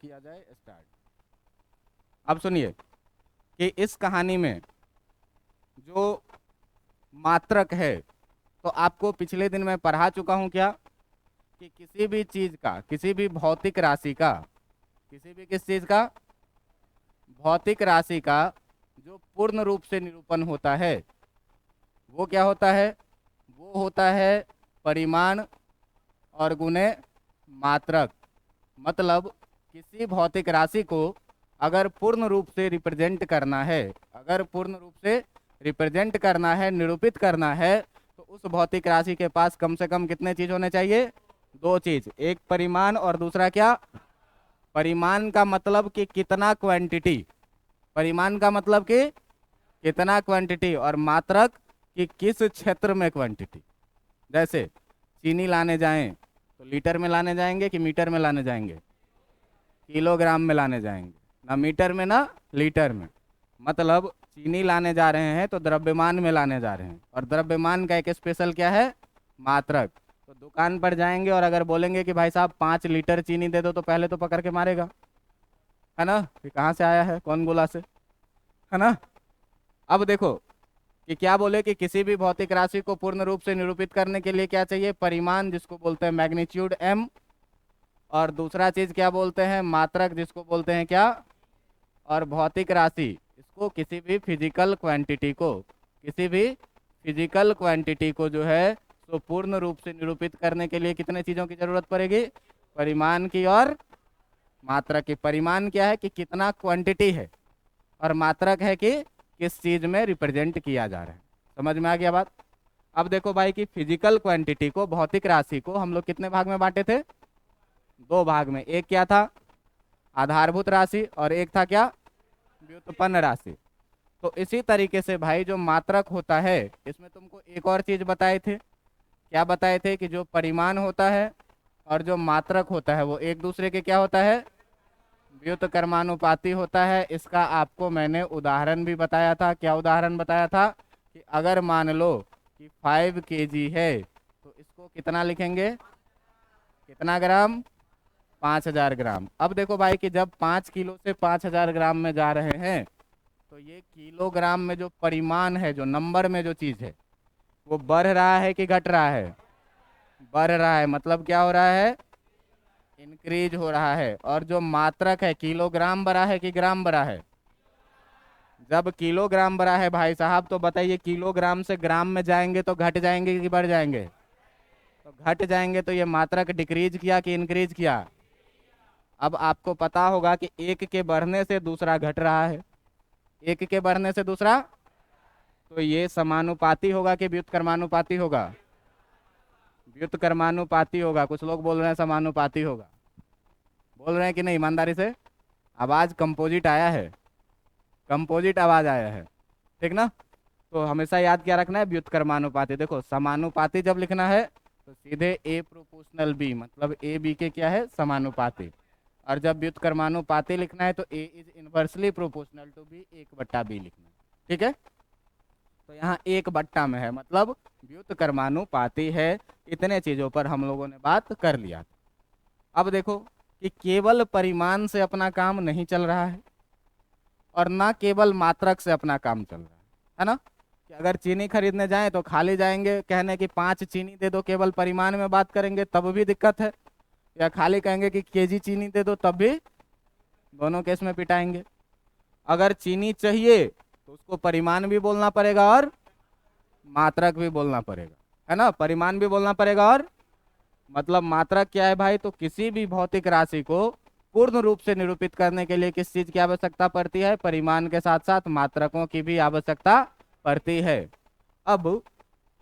किया जाए स्टार्ट। अब सुनिए कि इस कहानी में जो मात्रक है, तो आपको पिछले दिन मैं पढ़ा चुका हूं क्या कि किसी भी चीज का, किसी भी भौतिक राशि का, किसी भी किस चीज का, भौतिक राशि का जो पूर्ण रूप से निरूपण होता है वो क्या होता है, वो होता है परिमाण और गुणे मात्रक। मतलब किसी भौतिक राशि को अगर पूर्ण रूप से रिप्रेजेंट करना है, अगर पूर्ण रूप से रिप्रेजेंट करना है, निरूपित करना है, तो उस भौतिक राशि के पास कम से कम कितने चीज होने चाहिए, दो चीज, एक परिमाण और दूसरा क्या, परिमाण का मतलब कि कितना क्वांटिटी, परिमाण का मतलब कि कितना क्वांटिटी, और मात्रक कि किस क्षेत्र में क्वांटिटी। जैसे चीनी लाने जाएं तो लीटर में लाने जाएंगे कि मीटर में लाने जाएंगे, किलोग्राम में लाने जाएंगे, ना मीटर में ना लीटर में। मतलब चीनी लाने जा रहे हैं तो द्रव्यमान में लाने जा रहे हैं, और द्रव्यमान का एक स्पेशल क्या है, मात्रक। तो दुकान पर जाएंगे और अगर बोलेंगे कि भाई साहब 5 लीटर चीनी दे दो, तो पहले तो पकड़ के मारेगा, है ना, कि कहाँ से आया है, कौन बोला से, है ना। अब देखो कि क्या बोले कि किसी भी भौतिक राशि को पूर्ण रूप से निरूपित करने के लिए क्या चाहिए, परिमाण जिसको बोलते हैं मैग्नीट्यूड m, और दूसरा चीज क्या बोलते हैं, मात्रक जिसको बोलते हैं क्या, और भौतिक राशि इसको किसी भी फिजिकल क्वांटिटी को, किसी भी फिजिकल क्वांटिटी को जो है तो पूर्ण रूप से निरूपित करने के लिए कितने चीजों की जरूरत पड़ेगी, परिमाण की और मात्रक की। परिमाण क्या है कि कितना क्वांटिटी है, और मात्रक है कि किस चीज में रिप्रेजेंट किया जा रहा है। समझ में आ गया बात। अब देखो भाई कि फिजिकल क्वांटिटी को, भौतिक राशि को हम लोग कितने भाग में बांटे थे, दो भाग में। एक क्या था, आधारभूत राशि, और एक था क्या, व्युत्पन्न राशि। तो इसी तरीके से भाई जो मात्रक होता है, इसमें तुमको एक और चीज बताए थे, क्या बताए थे कि जो परिमाण होता है और जो मात्रक होता है वो एक दूसरे के क्या होता है, व्युत्क्रमानुपाती होता है। इसका आपको मैंने उदाहरण भी बताया था। क्या उदाहरण बताया था कि अगर मान लो कि 5 kg है तो इसको कितना लिखेंगे, कितना ग्राम, 5000 ग्राम। अब देखो भाई कि जब 5 किलो से 5000 ग्राम में जा रहे हैं, तो ये किलोग्राम में जो परिमाण है, जो नंबर में जो चीज़ है, वो बढ़ रहा है कि घट रहा है, बढ़ रहा है। मतलब क्या हो रहा है, इंक्रीज हो रहा है। और जो मात्रक है, किलोग्राम बढ़ा है कि ग्राम बढ़ा है, जब किलोग्राम बढ़ा है भाई साहब, तो बताइए किलोग्राम से ग्राम में जाएंगे तो घट जाएंगे कि बढ़ जाएंगे, तो घट जाएंगे। तो ये मात्रक डिक्रीज किया कि इंक्रीज किया। अब आपको पता होगा कि एक के बढ़ने से दूसरा घट रहा है, एक के बढ़ने से दूसरा, तो ये समानुपाती होगा कि व्युत्क्रमानुपाती होगा, व्युत्क्रमानुपाती होगा। कुछ लोग बोल रहे हैं समानुपाती होगा, बोल रहे हैं कि नहीं, ईमानदारी से। आवाज कंपोजिट आया है, कंपोजिट आवाज आया है, ठीक ना। तो हमेशा याद क्या रखना है, व्युत्क्रमानुपाती। देखो समानुपाती जब लिखना है तो सीधे ए प्रोपोर्शनल बी, मतलब ए बी के क्या है, समानुपाती। और जब व्युत्क्रमानुपाती लिखना है तो A is inversely proportional to B, 1/b लिखना है, ठीक है। तो यहाँ 1/, में है, मतलब व्युत्क्रमानुपाती है। इतने चीजों पर हम लोगों ने बात कर लिया था। अब देखो कि केवल परिमाण से अपना काम नहीं चल रहा है, और ना केवल मात्रक से अपना काम चल रहा है ना। कि अगर चीनी खरीदने जाएं तो खाली जाएंगे कहने कि 5 चीनी दे दो, केवल परिमाण में बात करेंगे तब भी दिक्कत है, या खाली कहेंगे कि केजी चीनी दे दो तब भी, दोनों केस में पिटाएंगे। अगर चीनी चाहिए तो उसको परिमाण भी बोलना पड़ेगा और मात्रक भी बोलना पड़ेगा, है ना। परिमाण भी बोलना पड़ेगा, और मतलब मात्रक क्या है भाई, तो किसी भी भौतिक राशि को पूर्ण रूप से निरूपित करने के लिए किस चीज की आवश्यकता पड़ती है, परिमाण के साथ साथ मात्रकों की भी आवश्यकता पड़ती है। अब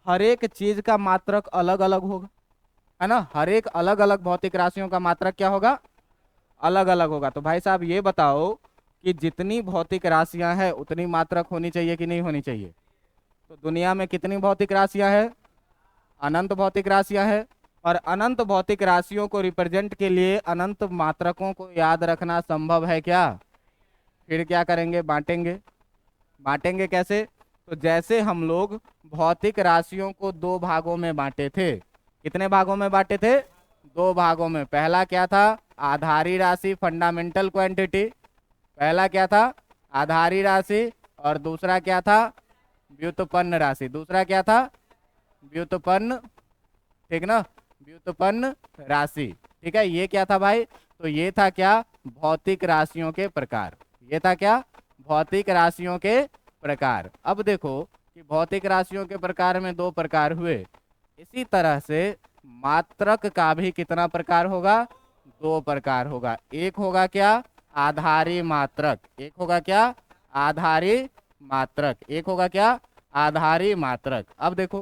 हर एक चीज का मात्रक अलग अलग होगा, है ना। हर एक अलग अलग भौतिक राशियों का मात्रक क्या होगा, अलग अलग होगा। तो भाई साहब ये बताओ कि जितनी भौतिक राशियां हैं उतनी मात्रक होनी चाहिए कि नहीं होनी चाहिए। तो दुनिया में कितनी भौतिक राशियां हैं, अनंत भौतिक राशियां हैं। और अनंत भौतिक राशियों को रिप्रेजेंट के लिए अनंत मात्रकों को याद रखना संभव है क्या। फिर क्या करेंगे, बांटेंगे। बांटेंगे कैसे, तो जैसे हम लोग भौतिक राशियों को 2 भागों में बांटे थे, कितने भागों में बांटे थे, 2 भागों में। पहला क्या था, आधारी राशि, फंडामेंटल क्वांटिटी। पहला क्या था? आधारी राशि, और दूसरा क्या था? व्युत्पन्न राशि। दूसरा क्या था? व्युत्पन्न, ठीक ना, व्युत्पन्न राशि। ठीक है, ये क्या था भाई? तो ये था क्या? भौतिक राशियों के प्रकार। ये था क्या? भौतिक राशियों के प्रकार। अब देखो कि भौतिक राशियों के प्रकार में दो प्रकार हुए, इसी तरह से मात्रक का भी कितना प्रकार होगा? दो प्रकार होगा। एक होगा क्या? आधारी मात्रक। एक होगा क्या? आधारी मात्रक। एक होगा क्या? आधारी मात्रक। अब देखो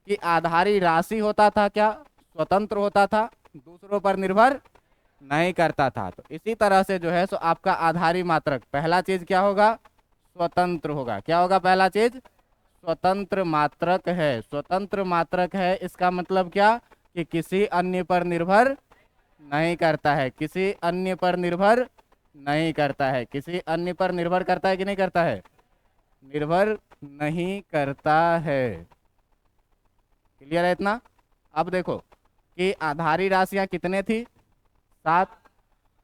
कि आधारी राशि होता था क्या? स्वतंत्र होता था, दूसरों पर निर्भर नहीं करता था। तो इसी तरह से जो है सो आपका आधारी मात्रक, पहला चीज क्या होगा? स्वतंत्र होगा। क्या होगा पहला चीज? स्वतंत्र मात्रक है। स्वतंत्र मात्रक है, इसका मतलब क्या? कि किसी अन्य पर निर्भर नहीं करता है। किसी अन्य पर निर्भर नहीं करता है। किसी अन्य पर निर्भर करता है कि नहीं करता है? निर्भर नहीं करता है। क्लियर है इतना? अब देखो कि आधारी राशियां कितने थी? 7।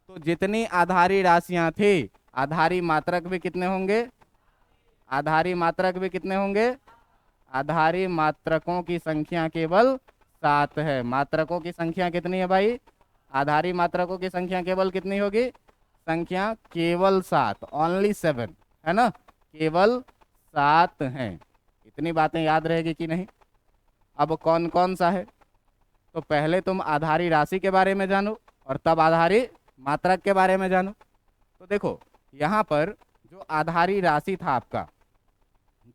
तो जितनी आधारी राशियां थी, आधारी मात्रक भी कितने होंगे? आधारी मात्रक भी कितने होंगे? आधारी मात्रकों की संख्या केवल 7 है। मात्रकों की संख्या कितनी है भाई? आधारी मात्रकों की संख्या केवल कितनी होगी? संख्या केवल 7, ओनली 7, है ना? केवल 7 हैं। इतनी बातें याद रहेगी कि नहीं? अब कौन कौन सा है? तो पहले तुम आधारी राशि के बारे में जानो, और तब आधारी मात्रक के बारे में जानो। तो देखो यहाँ पर जो आधारी राशि था आपका,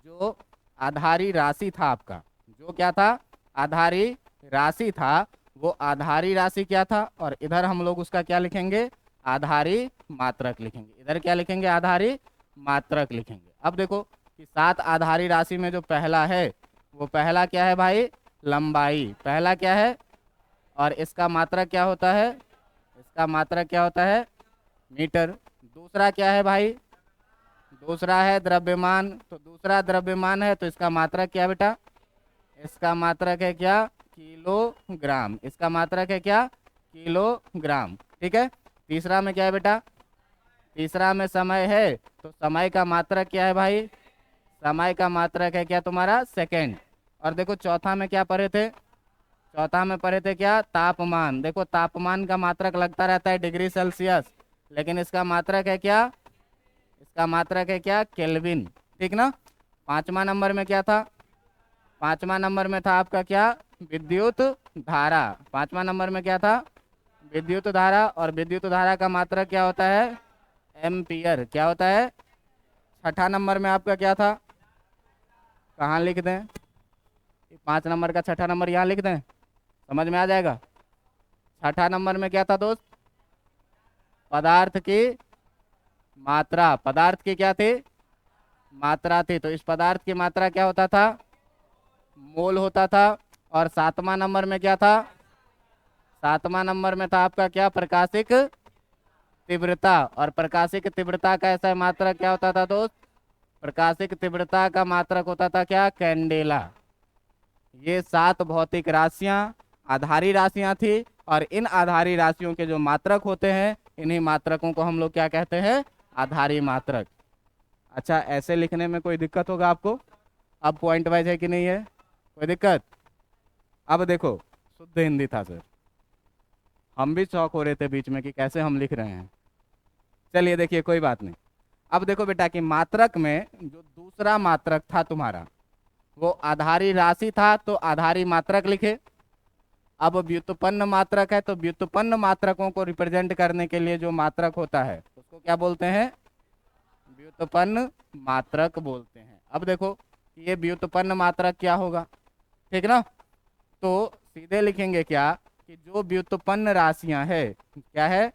जो आधारी राशि था आपका, जो क्या था? आधारी राशि था। वो आधारी राशि क्या था? और इधर हम लोग उसका क्या लिखेंगे? आधारी मात्रक लिखेंगे। इधर क्या लिखेंगे? आधारी मात्रक लिखेंगे। अब देखो कि 7 आधारी राशि में जो पहला है, वो पहला क्या है भाई? लंबाई। पहला क्या है? और इसका मात्रक क्या होता है? इसका मात्रक क्या होता है? मीटर। दूसरा क्या है भाई? दूसरा है द्रव्यमान। तो दूसरा द्रव्यमान है, तो इसका मात्रक क्या है बेटा? इसका मात्रक है क्या? किलोग्राम। इसका मात्रक है क्या? किलोग्राम। ठीक है। तीसरा में क्या है बेटा? तीसरा में समय है, तो समय का मात्रक क्या है भाई? समय का मात्रक है क्या तुम्हारा? सेकंड। और देखो चौथा में क्या पढ़े थे? चौथा में पढ़े थे क्या? तापमान। देखो तापमान का मात्रक लगता रहता है डिग्री सेल्सियस, लेकिन इसका मात्रक है क्या? इसका मात्रक है क्या? केल्विन। ठीक ना? पांचवा नंबर में क्या था? पांचवा नंबर में था आपका क्या? विद्युत धारा। पांचवा नंबर में क्या था? विद्युत धारा। और विद्युत धारा का मात्रक क्या होता है? एम्पियर। क्या होता है? छठा नंबर में आपका क्या था? कहाँ लिख दें? 5 नंबर का छठा नंबर यहाँ लिख दें, समझ में आ जाएगा। छठा नंबर में क्या था दोस्त? पदार्थ की मात्रा। पदार्थ की क्या थी? मात्रा थी। तो इस पदार्थ की मात्रा क्या होता था? मोल होता था। और सातवां नंबर में क्या था? सातवां नंबर में था आपका क्या? प्रकाशिक तीव्रता। और प्रकाशिक तीव्रता का ऐसा मात्रक क्या होता था दोस्त? प्रकाशिक तीव्रता का मात्रक होता था क्या? कैंडेला। ये 7 भौतिक राशियां आधारी राशियां थी, और इन आधारी राशियों के जो मात्रक होते हैं, इन्हीं मात्रकों को हम लोग क्या कहते हैं? आधारी मात्रक। अच्छा, ऐसे लिखने में कोई दिक्कत होगा आपको? अब पॉइंट वाइज है कि नहीं है? कोई दिक्कत? अब देखो, शुद्ध हिंदी था सर, हम भी चौंक हो रहे थे बीच में कि कैसे हम लिख रहे हैं। चलिए देखिए, कोई बात नहीं। अब देखो बेटा कि मात्रक में जो दूसरा मात्रक था तुम्हारा, वो आधारी राशि था, तो आधारी मात्रक लिखे। अब व्युत्पन्न मात्रक है, तो व्युत्पन्न मात्रकों को रिप्रेजेंट करने के लिए जो मात्रक होता है, उसको क्या बोलते हैं? व्युत्पन्न मात्रक बोलते हैं। अब देखो कि ये व्युत्पन्न मात्रक क्या होगा, ठीक ना? तो सीधे लिखेंगे क्या कि जो व्युत्पन्न राशियां है, क्या है?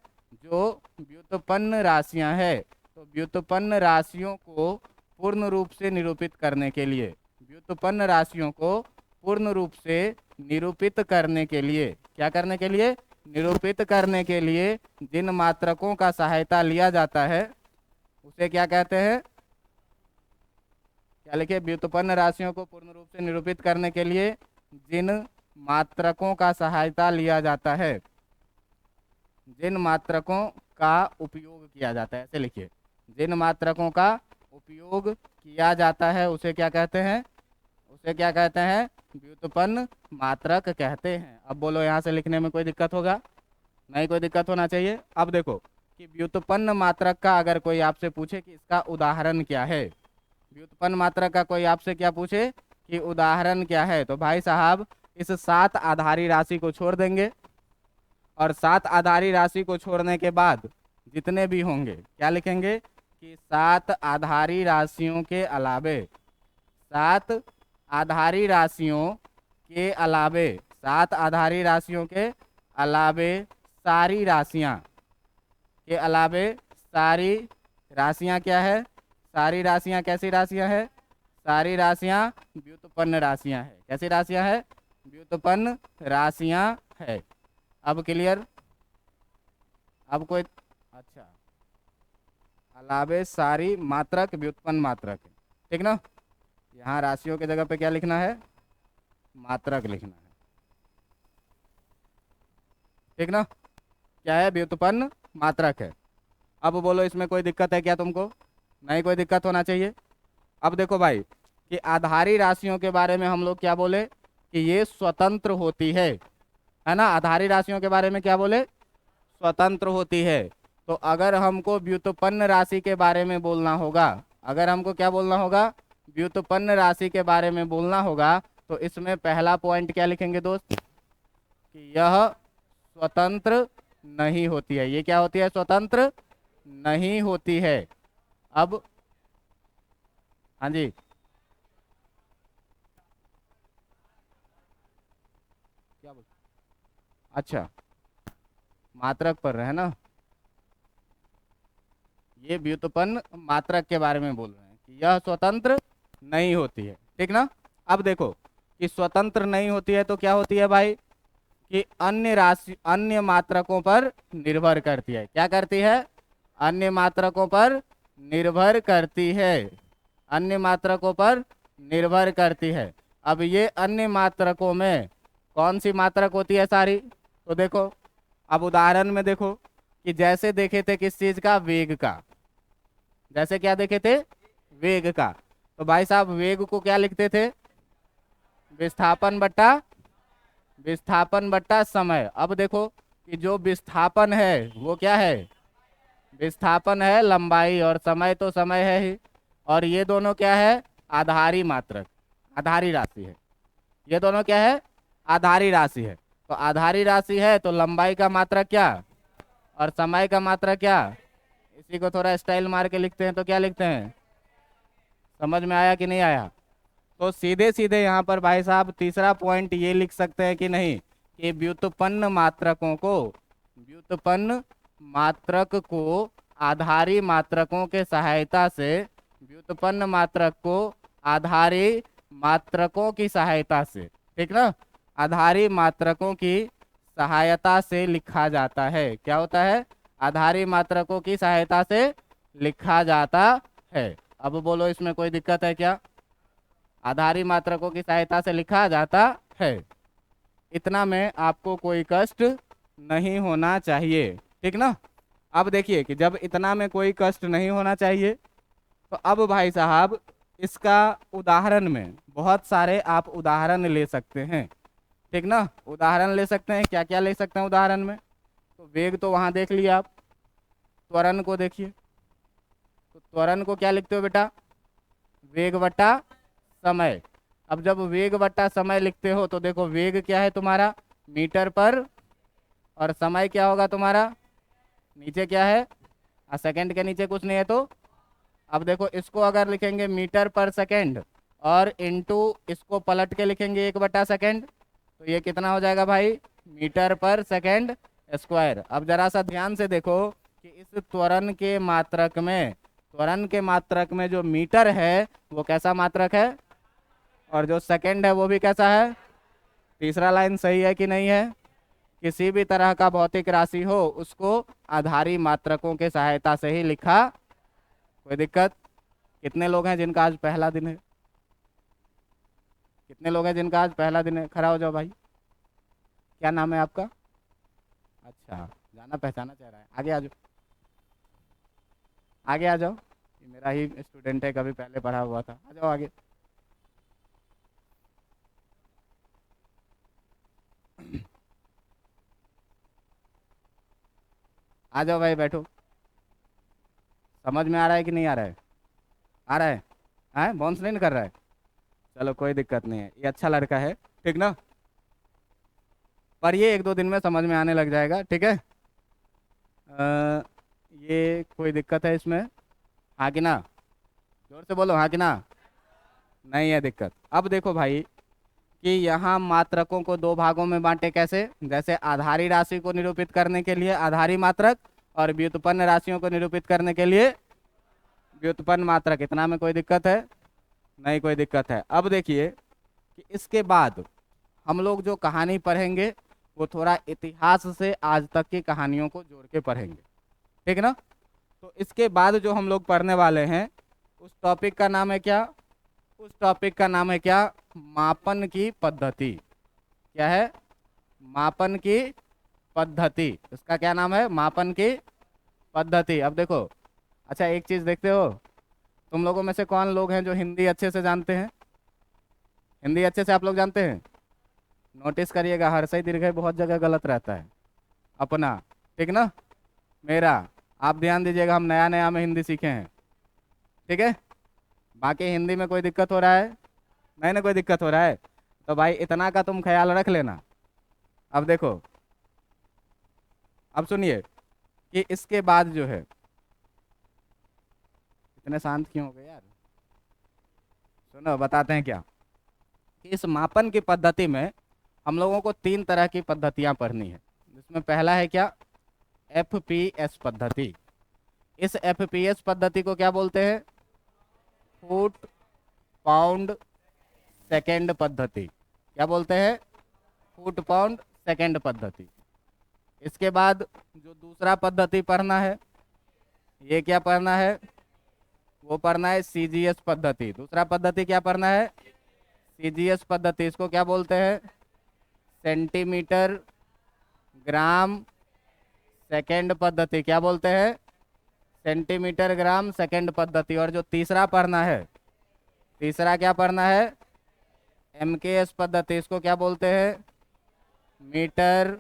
जो व्युत्पन्न राशियां है, तो व्युत्पन्न राशियों को पूर्ण रूप से निरूपित करने के लिए, व्युत्पन्न राशियों को पूर्ण रूप से निरूपित करने के लिए, क्या करने के लिए? निरूपित करने के लिए जिन मात्रकों का सहायता लिया जाता है, उसे क्या कहते हैं? क्या लिखे? व्युत्पन्न राशियों को पूर्ण रूप से निरूपित करने के लिए जिन मात्रकों का सहायता लिया जाता है, जिन मात्रकों का उपयोग किया जाता है, ऐसे लिखिए, जिन मात्रकों का उपयोग किया जाता है उसे क्या कहते हैं, उसे क्या कहते हैं, व्युत्पन्न मात्रक कहते हैं। अब बोलो यहाँ से लिखने में कोई दिक्कत होगा, नहीं कोई दिक्कत होना चाहिए। अब देखो कि व्युत्पन्न मात्रक का अगर कोई आपसे पूछे कि इसका उदाहरण क्या है, व्युत्पन्न मात्रक का कोई आपसे क्या पूछे कि उदाहरण क्या है, तो भाई साहब इस 7 आधारी राशि को छोड़ देंगे, और 7 आधारी राशि को छोड़ने के बाद जितने भी होंगे क्या लिखेंगे कि 7 आधारी राशियों के अलावे, 7 आधारी राशियों के अलावे, 7 आधारी राशियों के अलावे सारी राशियां, के अलावे सारी राशियां क्या है, सारी राशियां कैसी राशियां है, सारी राशियां व्युत्पन्न राशियां है। कैसी राशियां है, व्युत्पन्न राशियां है। अब क्लियर, अब कोई, अच्छा, अलावे सारी मात्रक व्युत्पन्न मात्रक है, ठीक ना। यहाँ राशियों की जगह पे क्या लिखना है, मात्रक लिखना है, ठीक ना। क्या है, व्युत्पन्न मात्रक है। अब बोलो इसमें कोई दिक्कत है क्या तुमको, नहीं कोई दिक्कत होना चाहिए। अब देखो भाई कि आधारी राशियों के बारे में हम लोग क्या बोले कि ये स्वतंत्र होती है ना। आधारी राशियों के बारे में क्या बोले, स्वतंत्र होती है। तो अगर हमको व्युत्पन्न राशि के बारे में बोलना होगा, अगर हमको क्या बोलना होगा, व्युत्पन्न राशि के बारे में बोलना होगा, तो इसमें पहला पॉइंट क्या लिखेंगे दोस्त कि यह स्वतंत्र नहीं होती है। ये क्या होती है, स्वतंत्र नहीं होती है। अब हाँ जी, क्या बोल, अच्छा, मात्रक पर रहे ना, ये व्युत्पन्न मात्रक के बारे में बोल रहे हैं कि यह स्वतंत्र नहीं होती है, ठीक ना। अब देखो कि स्वतंत्र नहीं होती है तो क्या होती है भाई कि अन्य राशि, अन्य मात्रकों पर निर्भर करती है। क्या करती है, अन्य मात्रकों पर निर्भर करती है, अन्य मात्रकों पर निर्भर करती है। अब ये अन्य मात्रकों में कौन सी मात्रक होती है, सारी, तो देखो अब उदाहरण में देखो कि जैसे देखे थे किस चीज का, वेग का, जैसे क्या देखे थे, वेग का। तो भाई साहब वेग को क्या लिखते थे, विस्थापन बट्टा, विस्थापन बट्टा समय। अब देखो कि जो विस्थापन है वो क्या है, विस्थापन है लंबाई, और समय तो समय है ही, और ये दोनों क्या है, आधारी मात्रक, आधारी राशि है। ये दोनों क्या है, आधारी राशि है। तो आधारी राशि है तो लंबाई का मात्रक क्या, और समय का मात्रक क्या। इसी को थोड़ा स्टाइल मार के लिखते हैं तो क्या लिखते हैं, समझ में आया कि नहीं आया। तो सीधे सीधे यहाँ पर भाई साहब तीसरा पॉइंट ये लिख सकते हैं कि नहीं कि व्युत्पन्न मात्रकों को, व्युत्पन्न मात्रक को आधारी मात्रकों के सहायता से, व्युत्पन्न मात्रक को आधारी मात्रकों की सहायता से, ठीक ना, आधारी मात्रकों की सहायता से लिखा जाता है। क्या होता है, आधारी मात्रकों की सहायता से लिखा जाता है। अब बोलो इसमें कोई दिक्कत है क्या, आधारी मात्रकों की सहायता से लिखा जाता है। इतना में आपको कोई कष्ट नहीं होना चाहिए, ठीक ना। अब देखिए कि जब इतना में कोई कष्ट नहीं होना चाहिए, तो अब भाई साहब इसका उदाहरण में बहुत सारे आप उदाहरण ले सकते हैं, ठीक ना। उदाहरण ले सकते हैं, क्या क्या ले सकते हैं उदाहरण में, तो वेग तो वहाँ देख लिया आप, त्वरण को देखिए, तो त्वरण को क्या लिखते हो बेटा, वेग बटा समय। अब जब वेग बटा समय लिखते हो तो देखो वेग क्या है तुम्हारा, मीटर पर, और समय क्या होगा तुम्हारा, नीचे क्या है, सेकंड के नीचे कुछ नहीं है। तो अब देखो इसको अगर लिखेंगे मीटर पर सेकंड, और इनटू इसको पलट के लिखेंगे 1/सेकंड, तो ये कितना हो जाएगा भाई, मीटर पर सेकंड स्क्वायर। अब जरा सा ध्यान से देखो कि इस त्वरण के मात्रक में, त्वरण के मात्रक में जो मीटर है वो कैसा मात्रक है, और जो सेकंड है वो भी कैसा है। तीसरा लाइन सही है कि नहीं है, किसी भी तरह का भौतिक राशि हो उसको आधारी मात्रकों के सहायता से ही लिखा। कोई दिक्कत, कितने लोग हैं जिनका आज पहला दिन है, कितने लोग हैं जिनका आज पहला दिन है, खड़ा हो जाओ भाई। क्या नाम है आपका, अच्छा जाना पहचाना चेहरा है, आगे आ जाओ, आगे आ जाओ, ये मेरा ही स्टूडेंट है, कभी पहले पढ़ा हुआ था, आ जाओ आगे। आ जाओ भाई, बैठो। समझ में आ रहा है कि नहीं आ रहा है? आ रहा है? हाँ, बाउंस नहीं ना कर रहा है? चलो कोई दिक्कत नहीं है, ये अच्छा लड़का है, ठीक ना? पर ये 1-2 दिन में समझ में आने लग जाएगा, ठीक है? ये कोई दिक्कत है इसमें? हाँ कि ना? जोर से बोलो, हाँ कि ना? नहीं है दिक्कत। अब देखो भाई कि यहाँ मात्रकों को दो भागों में बांटे, कैसे? जैसे आधारी राशि को निरूपित करने के लिए आधारी मात्रक, और व्युत्पन्न राशियों को निरूपित करने के लिए व्युत्पन्न मात्रक। इतना में कोई दिक्कत है? नहीं कोई दिक्कत है। अब देखिए कि इसके बाद हम लोग जो कहानी पढ़ेंगे वो थोड़ा इतिहास से आज तक की कहानियों को जोड़ के पढ़ेंगे, ठीक ना? तो इसके बाद जो हम लोग पढ़ने वाले हैं उस टॉपिक का नाम है क्या? उस टॉपिक का नाम है क्या? मापन की पद्धति। क्या है? मापन की पद्धति। इसका क्या नाम है? मापन की पद्धति। अब देखो, अच्छा एक चीज देखते हो, तुम लोगों में से कौन लोग हैं जो हिंदी अच्छे से जानते हैं? हिंदी अच्छे से आप लोग जानते हैं? नोटिस करिएगा, हर्षई दीर्घई बहुत जगह गलत रहता है अपना, ठीक ना? मेरा, आप ध्यान दीजिएगा, हम नया नया में हिंदी सीखे हैं, ठीक है? बाकी हिंदी में कोई दिक्कत हो रहा है? नहीं ना कोई दिक्कत हो रहा है? तो भाई इतना का तुम ख्याल रख लेना। अब देखो, अब सुनिए कि इसके बाद जो है, इतने शांत क्यों हो गए यार? सुनो बताते हैं क्या, कि इस मापन की पद्धति में हम लोगों को 3 तरह की पद्धतियां पढ़नी है, जिसमें पहला है क्या? एफपीएस पद्धति। इस एफपीएस पद्धति को क्या बोलते हैं? फुट पाउंड सेकेंड पद्धति। क्या बोलते हैं? फुट पाउंड सेकेंड पद्धति। इसके बाद जो दूसरा पद्धति पढ़ना है, ये क्या पढ़ना है? वो पढ़ना है सीजीएस पद्धति। दूसरा पद्धति क्या पढ़ना है? सीजीएस पद्धति। इसको क्या बोलते हैं? सेंटीमीटर ग्राम सेकेंड पद्धति। क्या बोलते हैं? सेंटीमीटर ग्राम सेकेंड पद्धति। और जो तीसरा पढ़ना है, तीसरा क्या पढ़ना है? एमकेएस पद्धति। इसको क्या बोलते हैं? मीटर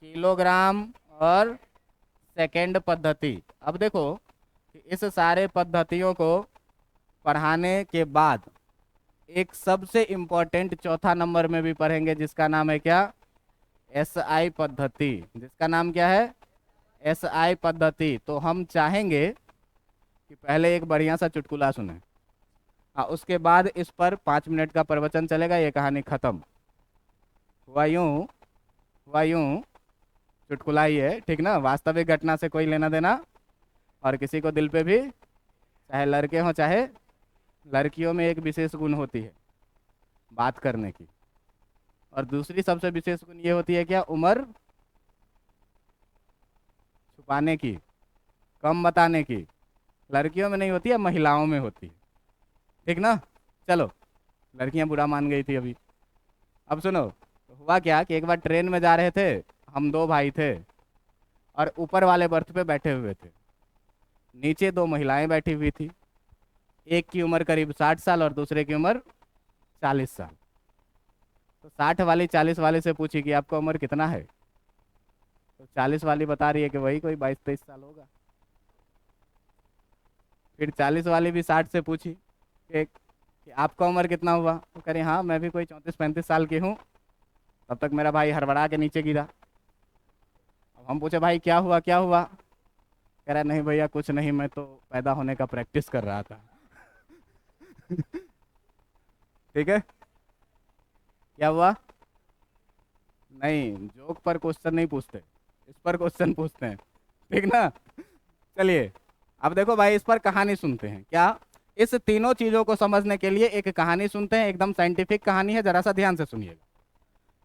किलोग्राम और सेकेंड पद्धति। अब देखो कि इस सारे पद्धतियों को पढ़ाने के बाद एक सबसे इम्पोर्टेंट चौथा नंबर में भी पढ़ेंगे, जिसका नाम है क्या? एसआई पद्धति। जिसका नाम क्या है? एसआई पद्धति। तो हम चाहेंगे कि पहले एक बढ़िया सा चुटकुला सुने, उसके बाद इस पर 5 मिनट का प्रवचन चलेगा, ये कहानी खत्म। हुआ यूं, चुटकुला ही है, ठीक ना? वास्तविक घटना से कोई लेना देना, और किसी को दिल पे भी, चाहे लड़के हों चाहे लड़कियों में एक विशेष गुण होती है बात करने की, और दूसरी सबसे विशेष गुण ये होती है क्या? उम्र छुपाने की, कम बताने की। लड़कियों में नहीं होती है, महिलाओं में होती है, ठीक ना? चलो, लड़कियां बुरा मान गई थी अभी। अब सुनो, तो हुआ क्या कि एक बार ट्रेन में जा रहे थे, हम 2 भाई थे, और ऊपर वाले बर्थ पे बैठे हुए थे, नीचे 2 महिलाएं बैठी हुई थी। एक की उम्र करीब 60 साल और दूसरे की उम्र 40 साल। तो 60 वाली 40 वाले से पूछी कि आपका उम्र कितना है? तो 40 वाली बता रही है कि वही कोई 22-23 साल होगा। फिर 40 वाली भी 60 से पूछी कि आपका उम्र कितना हुआ? तो कह रही हाँ मैं भी कोई 34-35 साल की हूँ। तब तक मेरा भाई हड़बड़ा के नीचे गिरा। अब हम पूछे भाई क्या हुआ क्या हुआ? कह रहा नहीं भैया कुछ नहीं, मैं तो पैदा होने का प्रैक्टिस कर रहा था। ठीक है, क्या हुआ? नहीं, जोक पर क्वेश्चन नहीं पूछते, इस पर क्वेश्चन पूछते हैं, ठीक ना? चलिए, अब देखो भाई, इस पर कहानी सुनते हैं क्या? इस तीनों चीजों को समझने के लिए एक कहानी सुनते हैं, एकदम साइंटिफिक कहानी है, जरा सा ध्यान से सुनिएगा।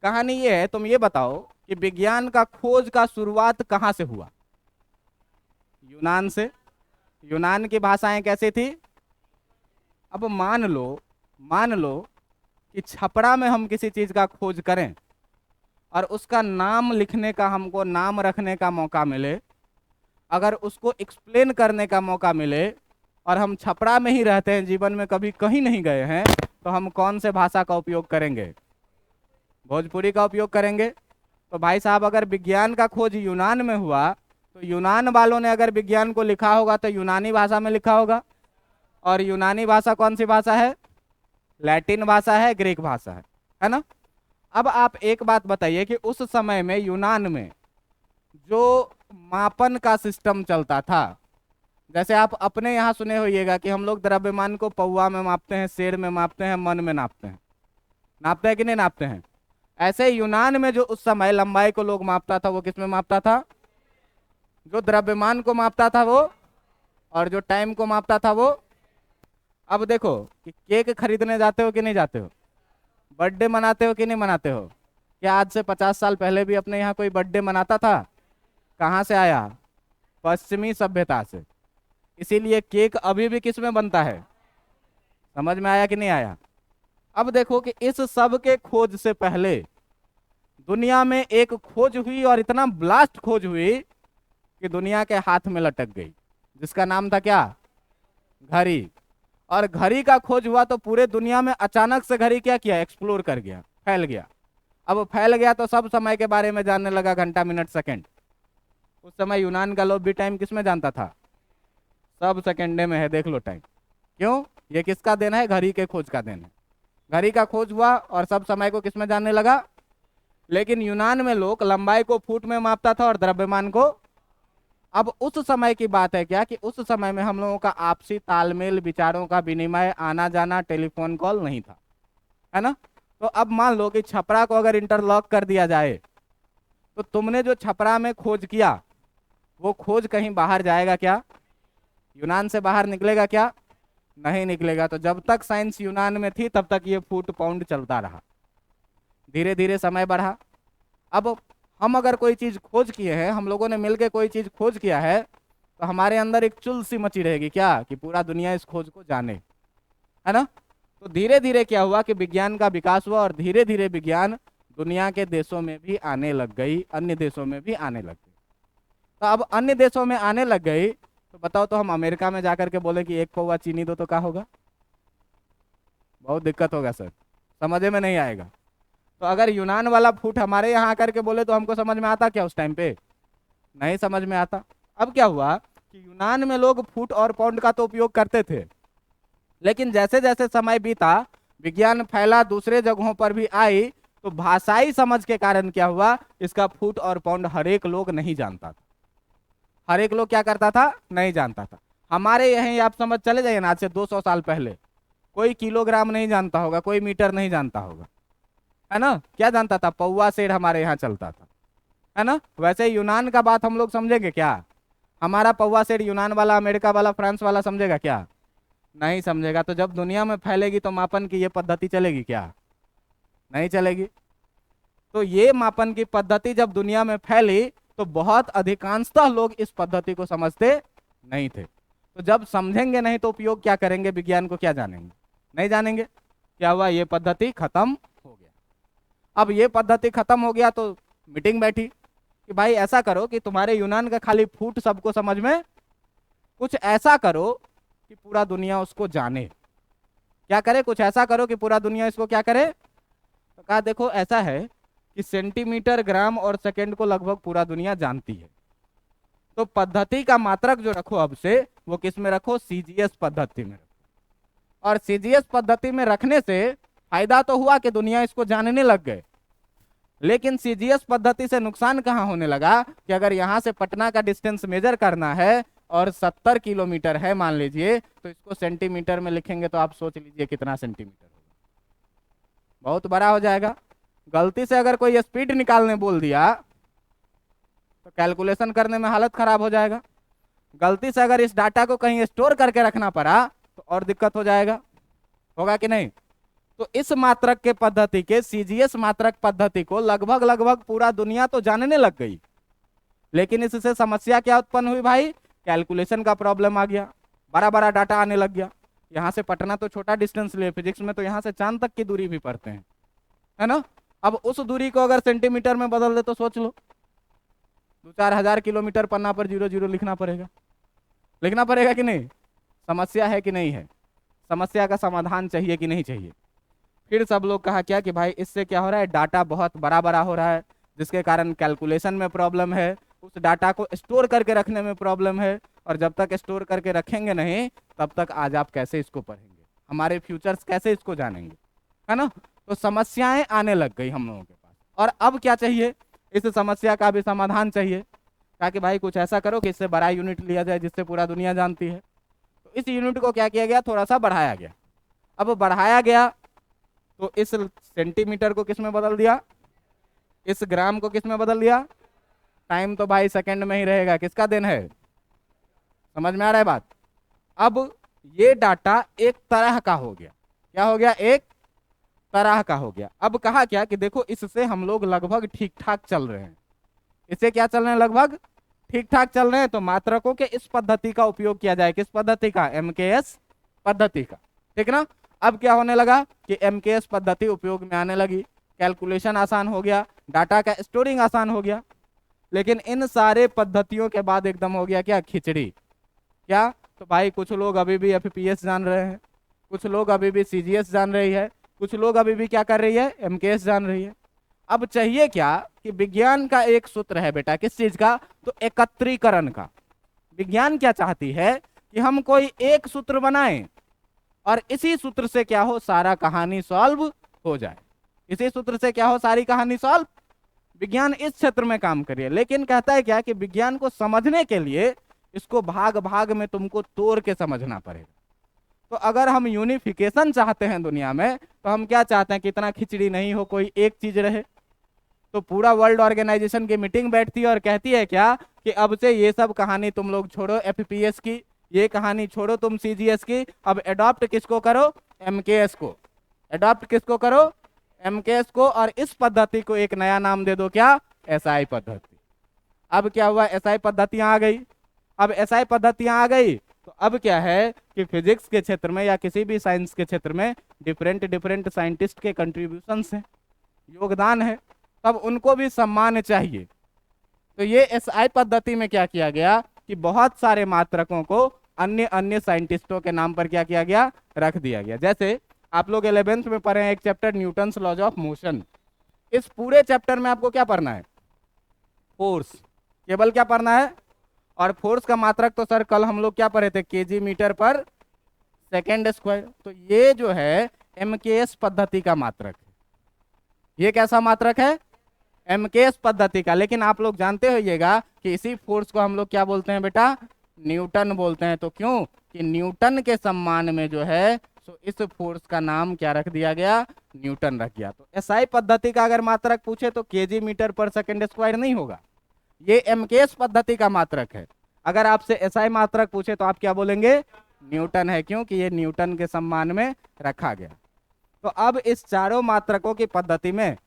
कहानी ये है, तुम ये बताओ कि विज्ञान का खोज का शुरुआत कहाँ से हुआ? यूनान से। यूनान की भाषाएं कैसी थी? अब मान लो कि छपरा में हम किसी चीज का खोज करें, और उसका नाम लिखने का, हमको नाम रखने का मौका मिले, अगर उसको एक्सप्लेन करने का मौका मिले, और हम छपरा में ही रहते हैं, जीवन में कभी कहीं नहीं गए हैं, तो हम कौन से भाषा का उपयोग करेंगे? भोजपुरी का उपयोग करेंगे। तो भाई साहब, अगर विज्ञान का खोज यूनान में हुआ, तो यूनान वालों ने अगर विज्ञान को लिखा होगा तो यूनानी भाषा में लिखा होगा। और यूनानी भाषा कौन सी भाषा है? लैटिन भाषा है, ग्रीक भाषा है ना। अब आप एक बात बताइए कि उस समय में यूनान में जो मापन का सिस्टम चलता था, जैसे आप अपने यहाँ सुने होइएगा कि हम लोग द्रव्यमान को पौवा में मापते हैं, सेर में मापते हैं, मन में नापते हैं। नापते हैं कि नहीं नापते हैं? ऐसे यूनान में जो उस समय लंबाई को लोग मापता था, वो किस में मापता था? जो द्रव्यमान को मापता था वो, और जो टाइम को मापता था वो। अब देखो कि केक खरीदने जाते हो कि नहीं जाते हो? बर्थडे मनाते हो कि नहीं मनाते हो? क्या आज से 50 साल पहले भी अपने यहाँ कोई बर्थडे मनाता था? कहाँ से आया? पश्चिमी सभ्यता से। इसीलिए केक अभी भी किस में बनता है? समझ में आया कि नहीं आया? अब देखो कि इस सब के खोज से पहले दुनिया में एक खोज हुई, और इतना ब्लास्ट खोज हुई कि दुनिया के हाथ में लटक गई, जिसका नाम था क्या? घड़ी। और घड़ी का खोज हुआ तो पूरे दुनिया में अचानक से घड़ी क्या किया? एक्सप्लोर कर गया, फैल गया। अब फैल गया तो सब समय के बारे में जानने लगा, घंटा, मिनट, सेकंड। उस समय यूनान का लोग भी टाइम किस में जानता था? सब सेकंडे में है, देख लो टाइम। क्यों? ये किसका देन है? घड़ी के खोज का देन है। घड़ी का खोज हुआ और सब समय को किस में जानने लगा? लेकिन यूनान में लोग लंबाई को फुट में मापता था और द्रव्यमान को। अब उस समय की बात है क्या कि उस समय में हम लोगों का आपसी तालमेल, विचारों का विनिमय, आना जाना, टेलीफोन कॉल नहीं था, है ना। तो अब मान लो कि छपरा को अगर इंटरलॉक कर दिया जाए, तो तुमने जो छपरा में खोज किया वो खोज कहीं बाहर जाएगा क्या? यूनान से बाहर निकलेगा क्या? नहीं निकलेगा। तो जब तक साइंस यूनान में थी तब तक ये फुट पाउंड चलता रहा। धीरे धीरे समय बढ़ा। अब हम अगर कोई चीज खोज किए हैं, हम लोगों ने मिलकर कोई चीज खोज किया है, तो हमारे अंदर एक चुल सी मची रहेगी क्या कि पूरा दुनिया इस खोज को जाने, है ना। तो धीरे धीरे क्या हुआ कि विज्ञान का विकास हुआ, और धीरे धीरे विज्ञान दुनिया के देशों में भी आने लग गई, अन्य देशों में भी आने लग गई। तो अब अन्य देशों में आने लग गई, तो बताओ, तो हम अमेरिका में जाकर के बोले कि एक पौवा चीनी दो, तो क्या होगा? बहुत दिक्कत होगा सर, समझे में नहीं आएगा। तो अगर यूनान वाला फूट हमारे यहाँ आकर के बोले तो हमको समझ में आता क्या? उस टाइम पे नहीं समझ में आता। अब क्या हुआ कि यूनान में लोग फुट और पाउंड का तो उपयोग करते थे, लेकिन जैसे जैसे समय बीता, विज्ञान फैला, दूसरे जगहों पर भी आई, तो भाषाई समझ के कारण क्या हुआ, इसका फुट और पाउंड हर एक लोग नहीं जानता था। हर एक लोग क्या करता था? नहीं जानता था। हमारे यहीं आप समझ चले जाइए ना, आज से 200 साल पहले कोई किलोग्राम नहीं जानता होगा, कोई मीटर नहीं जानता होगा, है ना। क्या जानता था? पौवा सेर हमारे यहाँ चलता था, है ना। वैसे यूनान का बात हम लोग समझेंगे क्या? हमारा पौवा सेर यूनान वाला, अमेरिका वाला, फ्रांस वाला समझेगा क्या? नहीं समझेगा। तो जब दुनिया में फैलेगी तो मापन की ये पद्धति चलेगी क्या? नहीं चलेगी। तो ये मापन की पद्धति जब दुनिया में फैली तो बहुत अधिकांशतः लोग इस पद्धति को समझते नहीं थे। तो जब समझेंगे नहीं तो उपयोग क्या करेंगे? विज्ञान को क्या जानेंगे? नहीं जानेंगे। क्या हुआ? ये पद्धति खत्म हो गया। अब ये पद्धति खत्म हो गया तो मीटिंग बैठी कि भाई ऐसा करो कि तुम्हारे यूनान का खाली फूट सबको समझ में, कुछ ऐसा करो कि पूरा दुनिया उसको जाने। क्या करे? कुछ ऐसा करो कि पूरा दुनिया इसको क्या करे। तो कहा देखो ऐसा है कि सेंटीमीटर, ग्राम और सेकंड को लगभग पूरा दुनिया जानती है। तो पद्धति का मात्रक जो रखो अब से, वो किस में रखो? सीजीएस पद्धति में रखो। और सीजीएस पद्धति में रखने से फायदा तो हुआ कि दुनिया इसको जानने लग गए, लेकिन सीजीएस पद्धति से नुकसान कहाँ होने लगा कि अगर यहाँ से पटना का डिस्टेंस मेजर करना है और 70 किलोमीटर है मान लीजिए, तो इसको सेंटीमीटर में लिखेंगे तो आप सोच लीजिए कितना सेंटीमीटर होगा, बहुत बड़ा हो जाएगा। गलती से अगर कोई स्पीड निकालने बोल दिया तो कैलकुलेशन करने में हालत खराब हो जाएगा। गलती से अगर इस डाटा को कहीं स्टोर करके रखना पड़ा तो और दिक्कत हो जाएगा, होगा कि नहीं। तो इस मात्रक के पद्धति के, सीजीएस मात्रक पद्धति को लगभग लगभग पूरा दुनिया तो जानने लग गई, लेकिन इससे समस्या क्या उत्पन्न हुई भाई? कैलकुलेशन का प्रॉब्लम आ गया, बड़ा बड़ा डाटा आने लग गया। यहाँ से पटना तो छोटा डिस्टेंस ले, फिजिक्स में तो यहाँ से चांद तक की दूरी भी पढ़ते हैं, है ना। अब उस दूरी को अगर सेंटीमीटर में बदल दे तो सोच लो, 2-4 हजार किलोमीटर पन्ना पर 0-0 लिखना पड़ेगा कि नहीं? समस्या है कि नहीं है? समस्या का समाधान चाहिए कि नहीं चाहिए? फिर सब लोग कहा क्या कि भाई इससे क्या हो रहा है, डाटा बहुत बड़ा बड़ा हो रहा है, जिसके कारण कैलकुलेशन में प्रॉब्लम है, उस डाटा को स्टोर करके रखने में प्रॉब्लम है, और जब तक स्टोर करके रखेंगे नहीं तब तक आज आप कैसे इसको पढ़ेंगे, हमारे फ्यूचर्स कैसे इसको जानेंगे, है ना? तो समस्याएं आने लग गई हम लोगों के पास। और अब क्या चाहिए, इस समस्या का भी समाधान चाहिए। कहा कि भाई कुछ ऐसा करो कि इससे बड़ा यूनिट लिया जाए जिससे पूरा दुनिया जानती है। तो इस यूनिट को क्या किया गया, थोड़ा सा बढ़ाया गया। अब बढ़ाया गया तो इस सेंटीमीटर को किस में बदल दिया, इस ग्राम को किस में बदल दिया। टाइम तो भाई सेकंड में ही रहेगा, किसका दिन है? समझ में आ रहा है बात? अब ये डाटा एक तरह का हो गया, क्या हो गया, एक तरह का हो गया। अब कहा क्या कि देखो इससे हम लोग लगभग ठीक ठाक चल रहे हैं, इससे क्या चल रहे हैं, लगभग ठीक ठाक चल रहे हैं। तो मात्रकों के इस पद्धति का उपयोग किया जाए, किस पद्धति का, एमकेएस पद्धति का, ठीक ना? अब क्या होने लगा कि एमकेएस पद्धति उपयोग में आने लगी, कैलकुलेशन आसान हो गया, डाटा का स्टोरिंग आसान हो गया। लेकिन इन सारे पद्धतियों के बाद एकदम हो गया क्या, खिचड़ी। क्या? तो भाई कुछ लोग अभी भी एफपीएस जान रहे हैं, कुछ लोग अभी भी सीजीएस जान रही है, कुछ लोग अभी भी क्या कर रही है, एमकेएस जान रही है। अब चाहिए क्या कि विज्ञान का एक सूत्र है बेटा, किस चीज का, तो एकत्रीकरण का। विज्ञान क्या चाहती है कि हम कोई एक सूत्र बनाएं और इसी सूत्र से क्या हो, सारा कहानी सॉल्व हो जाए। इसी सूत्र से क्या हो, सारी कहानी सॉल्व। विज्ञान इस क्षेत्र में काम करिए, लेकिन कहता है क्या कि विज्ञान को समझने के लिए इसको भाग भाग में तुमको तोड़ के समझना पड़ेगा। तो अगर हम यूनिफिकेशन चाहते हैं दुनिया में, तो हम क्या चाहते हैं कि इतना खिचड़ी नहीं हो, कोई एक चीज रहे। तो पूरा वर्ल्ड ऑर्गेनाइजेशन की मीटिंग बैठती है और कहती है क्या कि अब से ये सब कहानी तुम लोग छोड़ो, एफपीएस की ये कहानी छोड़ो तुम, सीजीएस की, अब एडॉप्ट किसको करो, एमकेएस को। एडॉप्ट किसको करो, एमकेएस को। और इस पद्धति को एक नया नाम दे दो, क्या, एसआई पद्धति। अब क्या हुआ, एसआई पद्धतियां आ गई। अब एसआई पद्धतियां आ गई तो अब क्या है कि फिजिक्स के क्षेत्र में या किसी भी साइंस के क्षेत्र में डिफरेंट डिफरेंट साइंटिस्ट के कंट्रीब्यूशंस हैं, योगदान है, तब उनको भी सम्मान चाहिए। तो ये एसआई पद्धति में क्या किया गया कि बहुत सारे मात्रकों को अन्य अन्य साइंटिस्टों के नाम पर क्या किया गया, रख दिया गया। जैसे आप लोग 11th में पढ़े हैं एक chapter Newton's laws of motion. इस पूरे चैप्टर में आपको क्या पढ़ना है, फोर्स, केवल क्या पढ़ना है। और फोर्स का मात्रक तो सर कल हम लोग क्या पढ़े थे, केजी मीटर पर सेकेंड स्क्वायर। तो ये जो है एमकेएस पद्धति का मात्रक है। ये कैसा मात्रक है, एमकेएस पद्धति का। लेकिन आप लोग जानते होइएगा कि इसी फोर्स को हम लोग क्या बोलते हैं बेटा, न्यूटन बोलते हैं। तो क्यों कि न्यूटन के सम्मान में जो है तो इस फोर्स का नाम क्या रख दिया गया, न्यूटन रख गया। तो एसआई पद्धति का अगर मात्रक पूछे तो केजी मीटर पर सेकेंड स्क्वायर नहीं होगा, ये एमकेएस पद्धति का मात्रक है। अगर आपसे एसआई मात्रक पूछे तो आप क्या बोलेंगे, न्यूटन है, क्योंकि ये न्यूटन के सम्मान में रखा गया। तो अब इस चारों मात्रकों की पद्धति में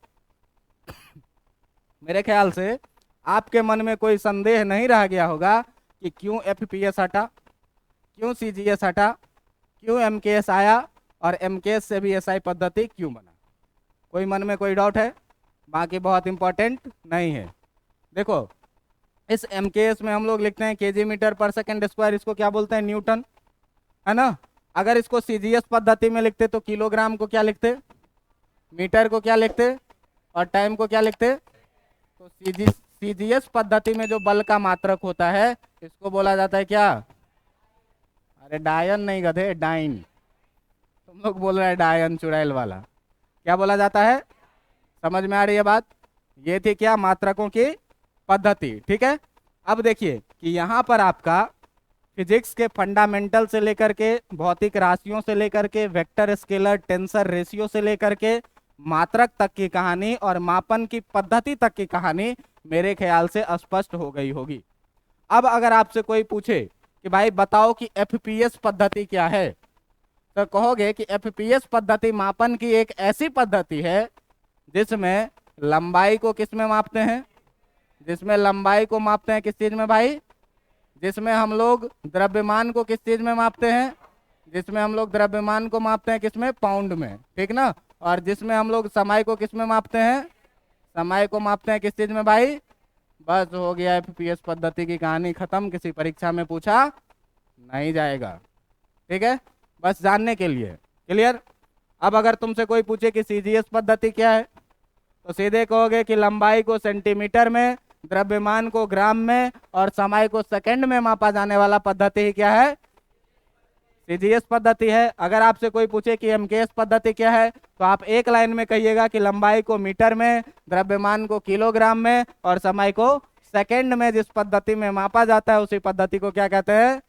मेरे ख्याल से आपके मन में कोई संदेह नहीं रह गया होगा कि क्यों एफपीएस हटा, क्यों सीजीएस हटा, क्यों एमकेएस आया और एमकेएस से भी एसआई पद्धति क्यों बना। कोई मन में कोई डाउट है? बाकी बहुत इंपॉर्टेंट नहीं है। देखो इस एमकेएस में हम लोग लिखते हैं केजी मीटर पर सेकेंड स्क्वायर, इसको क्या बोलते हैं, न्यूटन, है ना। अगर इसको सीजीएस पद्धति में लिखते तो किलोग्राम को क्या लिखते, मीटर को क्या लिखते, और टाइम को क्या लिखते। तो सीजीएस पद्धति में जो बल का मात्रक होता है इसको बोला जाता है क्या, अरे डायन नहीं गधे, डाइन। तुम लोग बोल रहे हैं डायन, चुड़ैल वाला। क्या बोला जाता है, समझ में आ रही है बात। ये थी क्या, मात्रकों की पद्धति, ठीक है। अब देखिए कि यहाँ पर आपका फिजिक्स के फंडामेंटल से लेकर के, भौतिक राशियों से लेकर के, वेक्टर, स्केलर, टेंसर, रेशियो से लेकर के मात्रक तक की कहानी और मापन की पद्धति तक की कहानी मेरे ख्याल से स्पष्ट हो गई होगी। अब अगर आपसे कोई पूछे कि भाई बताओ कि एफपीएस पद्धति क्या है, तो कहोगे कि एफपीएस पद्धति मापन की एक ऐसी पद्धति है जिसमें लंबाई को किस में मापते हैं, जिसमें लंबाई को मापते हैं किस चीज में भाई, जिसमें हम लोग द्रव्यमान को किस चीज में मापते हैं, जिसमें हम लोग द्रव्यमान को मापते हैं किसमें, पाउंड में, ठीक ना। और जिसमें हम लोग समय को किस में मापते हैं, समय को मापते हैं किस चीज में भाई, बस हो गया। एफपीएस पद्धति की कहानी खत्म, किसी परीक्षा में पूछा नहीं जाएगा। ठीक है, बस जानने के लिए, क्लियर। अब अगर तुमसे कोई पूछे कि सीजीएस पद्धति क्या है, तो सीधे कहोगे कि लंबाई को सेंटीमीटर में, द्रव्यमान को ग्राम में और समय को सेकंड में मापा जाने वाला पद्धति ही क्या है, सीजीएस पद्धति है। अगर आपसे कोई पूछे कि एमकेएस पद्धति क्या है, तो आप एक लाइन में कहिएगा कि लंबाई को मीटर में, द्रव्यमान को किलोग्राम में और समय को सेकंड में जिस पद्धति में मापा जाता है उसी पद्धति को क्या कहते हैं।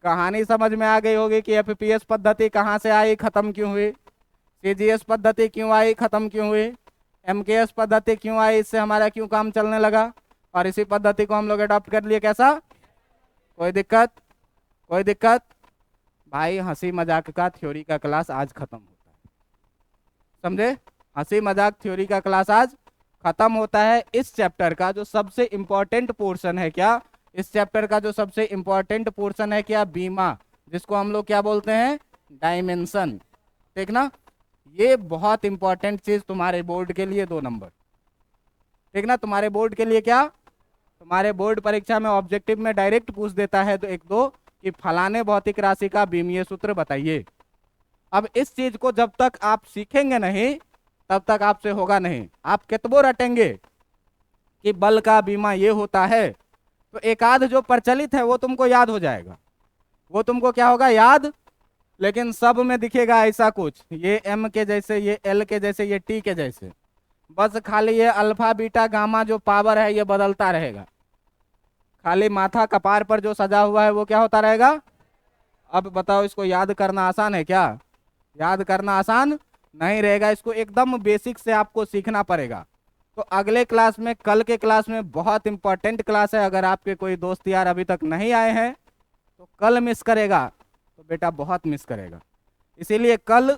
कहानी समझ में आ गई होगी कि एफपीएस पद्धति कहाँ से आई, खत्म क्यों हुई, सीजीएस पद्धति क्यों आई, खत्म क्यों हुई, एमकेएस पद्धति क्यों आई, इससे हमारा क्यों काम चलने लगा, और इसी पद्धति को हम लोग अडॉप्ट कर लिए। कैसा, कोई दिक्कत, कोई दिक्कत भाई। हंसी मजाक का थ्योरी का क्लास आज खत्म होता है, समझे। हंसी मजाक थ्योरी का क्लास आज खत्म होता है। इस चैप्टर का जो सबसे इंपॉर्टेंट पोर्शन है क्या, इस चैप्टर का जो सबसे इंपॉर्टेंट पोर्शन है क्या, बीमा, जिसको हम लोग क्या बोलते हैं, डायमेंशन। ठीक ना, ये बहुत इंपॉर्टेंट चीज तुम्हारे बोर्ड के लिए, 2 नंबर। ठीक ना, तुम्हारे बोर्ड के लिए क्या, तुम्हारे बोर्ड परीक्षा में ऑब्जेक्टिव में डायरेक्ट पूछ देता है तो 1-2 कि फलाने भौतिक राशि का बीमीय सूत्र बताइए। अब इस चीज को जब तक आप सीखेंगे नहीं तब तक आपसे होगा नहीं। आप कितबो रटेंगे कि बल का बीमा ये होता है, तो एक आध जो प्रचलित है वो तुमको याद हो जाएगा, वो तुमको क्या होगा, याद। लेकिन सब में दिखेगा ऐसा कुछ, ये एम के जैसे, ये एल के जैसे, ये टी के जैसे, बस खाली ये अल्फा बीटा गामा जो पावर है ये बदलता रहेगा, खाली माथा कपार पर जो सजा हुआ है वो क्या होता रहेगा। अब बताओ, इसको याद करना आसान है क्या, याद करना आसान नहीं रहेगा, इसको एकदम बेसिक से आपको सीखना पड़ेगा। तो अगले क्लास में, कल के क्लास में बहुत इंपॉर्टेंट क्लास है, अगर आपके कोई दोस्त यार अभी तक नहीं आए हैं तो कल मिस करेगा तो बेटा बहुत मिस करेगा। इसीलिए कल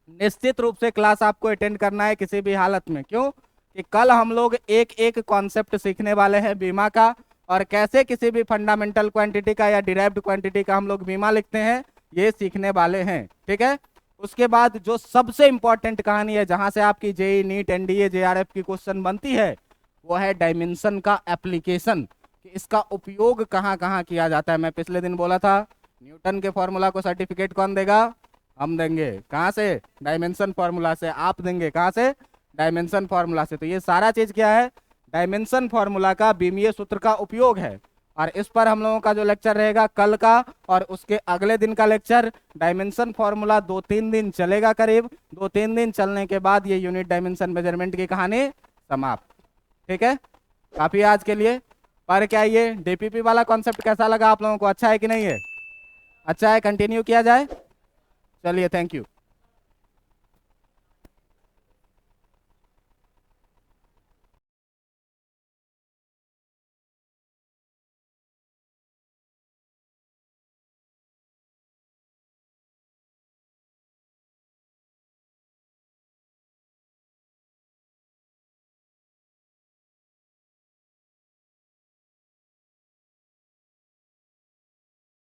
निश्चित रूप से क्लास आपको अटेंड करना है किसी भी हालत में। क्यों कि कल हम लोग एक एक कॉन्सेप्ट सीखने वाले हैं बीमा का, और कैसे किसी भी फंडामेंटल क्वांटिटी का या डिराइव्ड क्वांटिटी का हम लोग बीमा लिखते हैं ये सीखने वाले हैं। ठीक है, उसके बाद जो सबसे इंपॉर्टेंट कहानी है, जहां से आपकी जेई नीट एनडीए जेआरएफ की क्वेश्चन बनती है, वो है डायमेंशन का एप्लीकेशन, कि इसका उपयोग कहाँ कहाँ किया जाता है। मैं पिछले दिन बोला था न्यूटन के फॉर्मूला को सर्टिफिकेट कौन देगा, हम देंगे। कहाँ से, डायमेंशन फॉर्मूला से। आप देंगे कहाँ से, डायमेंशन फॉर्मूला से। तो ये सारा चीज क्या है, डायमेंशन फॉर्मूला का बीमीय सूत्र का उपयोग है। और इस पर हम लोगों का जो लेक्चर रहेगा कल का और उसके अगले दिन का लेक्चर, डायमेंशन फॉर्मूला 2-3 दिन चलेगा, करीब 2-3 दिन चलने के बाद ये यूनिट डायमेंशन मेजरमेंट की कहानी समाप्त। ठीक है, काफी आज के लिए। पर क्या ये डीपीपी वाला कॉन्सेप्ट कैसा लगा आप लोगों को, अच्छा है कि नहीं है, अच्छा है, कंटिन्यू किया जाए। चलिए, थैंक यू।